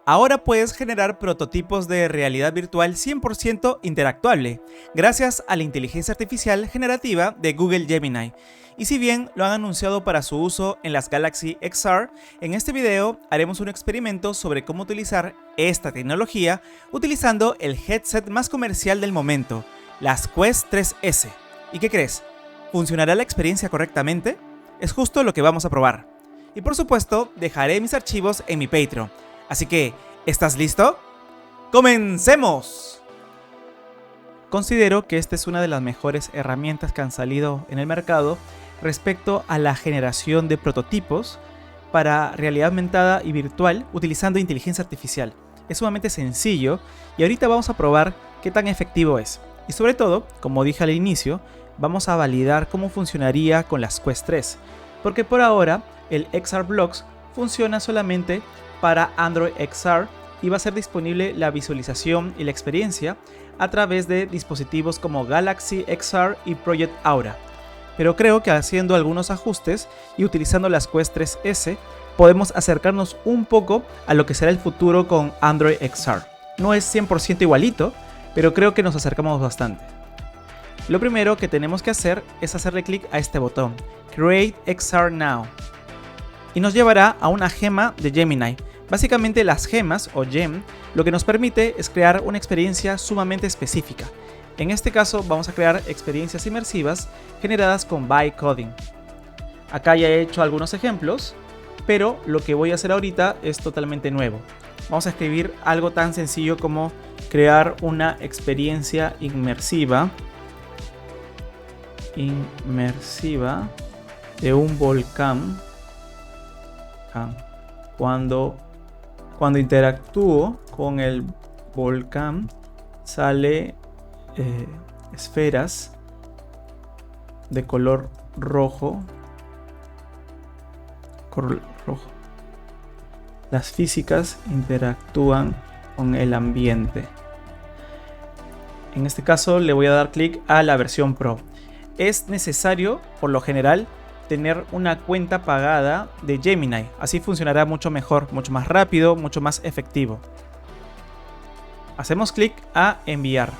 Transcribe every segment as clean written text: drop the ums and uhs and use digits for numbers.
Ahora puedes generar prototipos de realidad virtual 100% interactuable, gracias a la inteligencia artificial generativa de Google Gemini. Y si bien lo han anunciado para su uso en las Galaxy XR, en este video haremos un experimento sobre cómo utilizar esta tecnología utilizando el headset más comercial del momento, las Quest 3S. ¿Y qué crees? ¿Funcionará la experiencia correctamente? Es justo lo que vamos a probar. Y por supuesto, dejaré mis archivos en mi Patreon. Así que, ¿estás listo? ¡Comencemos! Considero que esta es una de las mejores herramientas que han salido en el mercado respecto a la generación de prototipos para realidad aumentada y virtual utilizando inteligencia artificial. Es sumamente sencillo y ahorita vamos a probar qué tan efectivo es. Y sobre todo, como dije al inicio, vamos a validar cómo funcionaría con las Quest 3, porque por ahora el XR Blocks funciona solamente para Android XR y va a ser disponible la visualización y la experiencia a través de dispositivos como Galaxy XR y Project Aura. Pero creo que haciendo algunos ajustes y utilizando las Quest 3S podemos acercarnos un poco a lo que será el futuro con Android XR. No es 100% igualito, pero creo que nos acercamos bastante. Lo primero que tenemos que hacer es hacerle clic a este botón, Create XR Now, y nos llevará a una gema de Gemini. Básicamente las gemas o gem lo que nos permite es crear una experiencia sumamente específica. En este caso vamos a crear experiencias inmersivas generadas con bytecoding. Acá ya he hecho algunos ejemplos, pero lo que voy a hacer ahorita es totalmente nuevo. Vamos a escribir algo tan sencillo como crear una experiencia inmersiva de un volcán cuando interactúo con el volcán sale esferas de color rojo. Las físicas interactúan con el ambiente. En este caso le voy a dar clic a la versión Pro. Es necesario, por lo general, tener una cuenta pagada de Gemini. Así funcionará mucho mejor, mucho más rápido, mucho más efectivo. Hacemos clic a enviar.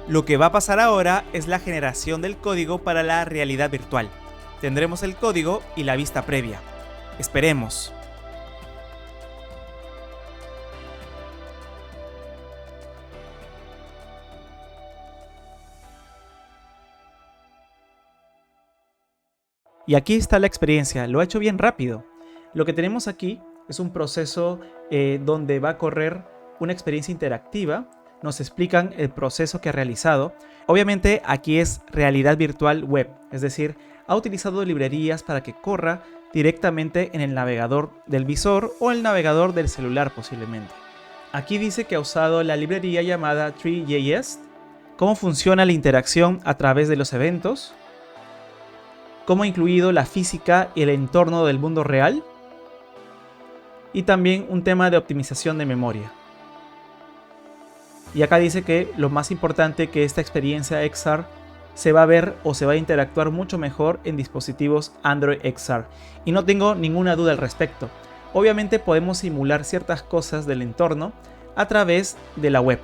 Lo que va a pasar ahora es la generación del código para la realidad virtual. Tendremos el código y la vista previa. Esperemos. Y aquí está la experiencia, lo ha hecho bien rápido. Lo que tenemos aquí es un proceso donde va a correr una experiencia interactiva. Nos explican el proceso que ha realizado. Obviamente aquí es realidad virtual web, es decir, ha utilizado librerías para que corra directamente en el navegador del visor o el navegador del celular posiblemente. Aquí dice que ha usado la librería llamada Tree.js, cómo funciona la interacción a través de los eventos, cómo ha incluido la física y el entorno del mundo real, y también un tema de optimización de memoria. Y acá dice que lo más importante, que esta experiencia XR se va a ver o se va a interactuar mucho mejor en dispositivos Android XR. Y no tengo ninguna duda al respecto. Obviamente podemos simular ciertas cosas del entorno a través de la web,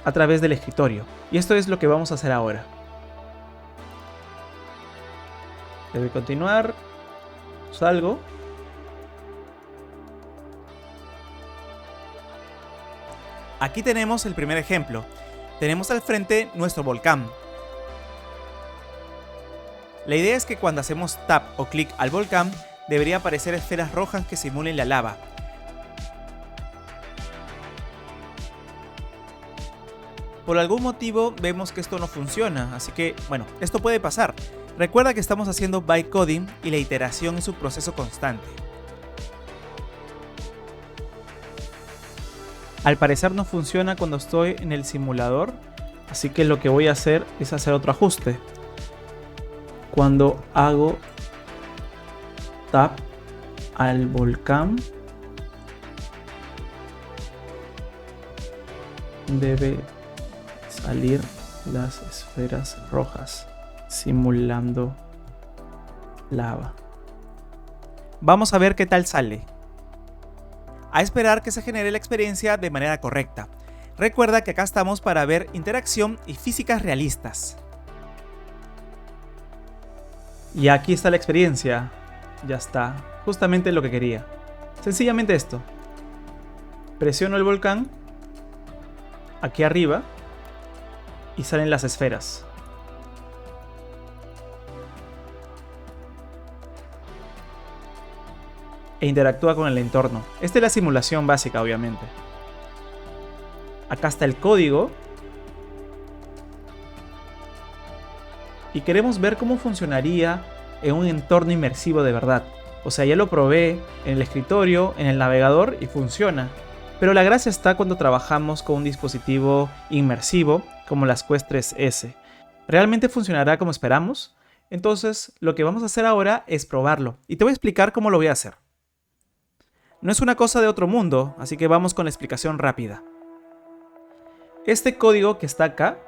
a través del escritorio. Y esto es lo que vamos a hacer ahora. Le doy a continuar, salgo. Aquí tenemos el primer ejemplo. Tenemos al frente nuestro volcán. La idea es que cuando hacemos tap o clic al volcán, debería aparecer esferas rojas que simulen la lava. Por algún motivo vemos que esto no funciona, así que, bueno, esto puede pasar. Recuerda que estamos haciendo bytecoding y la iteración es un proceso constante. Al parecer no funciona cuando estoy en el simulador, así que lo que voy a hacer es hacer otro ajuste. Cuando hago tap al volcán, debe salir las esferas rojas, simulando lava. Vamos a ver qué tal sale. a esperar que se genere la experiencia de manera correcta. Recuerda que acá estamos para ver interacción y físicas realistas. Y aquí está la experiencia. Ya está, justamente lo que quería. Sencillamente esto. Presiono el volcán aquí arriba y salen las esferas. E interactúa con el entorno. Esta es la simulación básica, obviamente. Acá está el código. Y queremos ver cómo funcionaría en un entorno inmersivo de verdad. O sea, ya lo probé en el escritorio, en el navegador y funciona. Pero la gracia está cuando trabajamos con un dispositivo inmersivo como las Quest 3S. ¿Realmente funcionará como esperamos? Entonces, lo que vamos a hacer ahora es probarlo. Y te voy a explicar cómo lo voy a hacer. No es una cosa de otro mundo, así que vamos con la explicación rápida. Este código que está acá,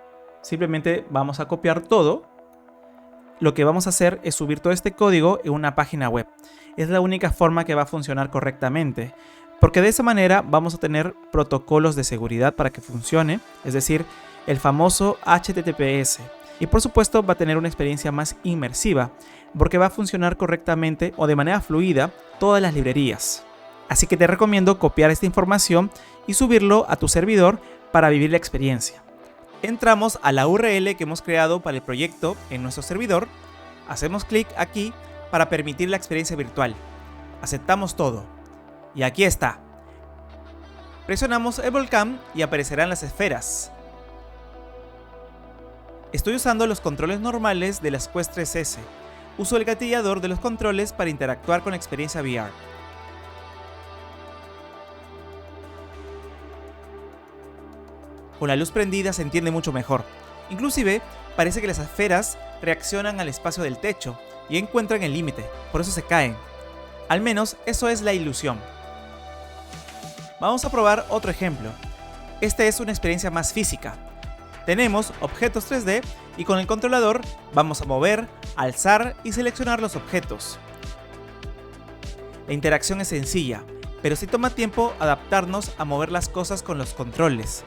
simplemente vamos a copiar todo. Lo que vamos a hacer es subir todo este código en una página web. Es la única forma que va a funcionar correctamente, porque de esa manera vamos a tener protocolos de seguridad para que funcione, es decir, el famoso HTTPS. Y por supuesto va a tener una experiencia más inmersiva, porque va a funcionar correctamente o de manera fluida todas las librerías. Así que te recomiendo copiar esta información y subirlo a tu servidor para vivir la experiencia. Entramos a la URL que hemos creado para el proyecto en nuestro servidor, hacemos clic aquí para permitir la experiencia virtual. Aceptamos todo. Y aquí está. Presionamos el volcán y aparecerán las esferas. Estoy usando los controles normales de las Quest 3S. Uso el gatillador de los controles para interactuar con la experiencia VR. Con la luz prendida se entiende mucho mejor. Inclusive, parece que las esferas reaccionan al espacio del techo y encuentran el límite, por eso se caen. Al menos eso es la ilusión. Vamos a probar otro ejemplo. Esta es una experiencia más física. Tenemos objetos 3D y con el controlador vamos a mover, alzar y seleccionar los objetos. La interacción es sencilla, pero sí toma tiempo adaptarnos a mover las cosas con los controles.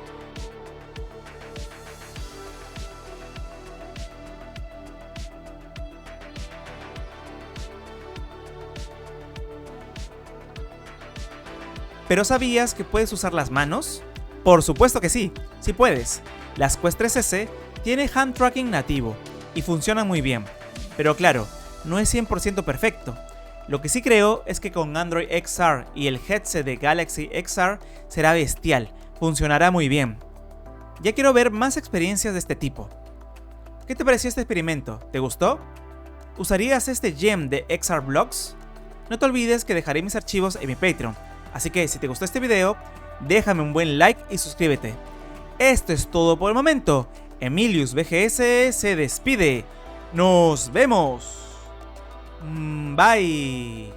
¿Pero sabías que puedes usar las manos? Por supuesto que sí, sí puedes. Las Quest 3S tiene hand tracking nativo y funciona muy bien. Pero claro, no es 100% perfecto. Lo que sí creo es que con Android XR y el headset de Galaxy XR será bestial, funcionará muy bien. Ya quiero ver más experiencias de este tipo. ¿Qué te pareció este experimento? ¿Te gustó? ¿Usarías este gem de XR Blocks? No te olvides que dejaré mis archivos en mi Patreon. Así que si te gustó este video, déjame un buen like y suscríbete. Esto es todo por el momento. Emilius BGS se despide. ¡Nos vemos! Bye.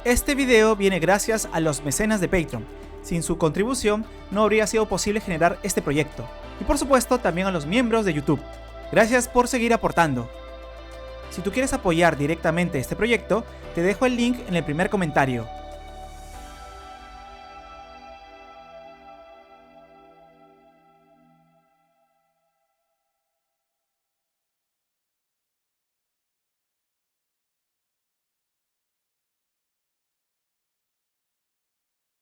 Este video viene gracias a los mecenas de Patreon. Sin su contribución no habría sido posible generar este proyecto. Y por supuesto también a los miembros de YouTube. Gracias por seguir aportando. Si tú quieres apoyar directamente este proyecto, te dejo el link en el primer comentario.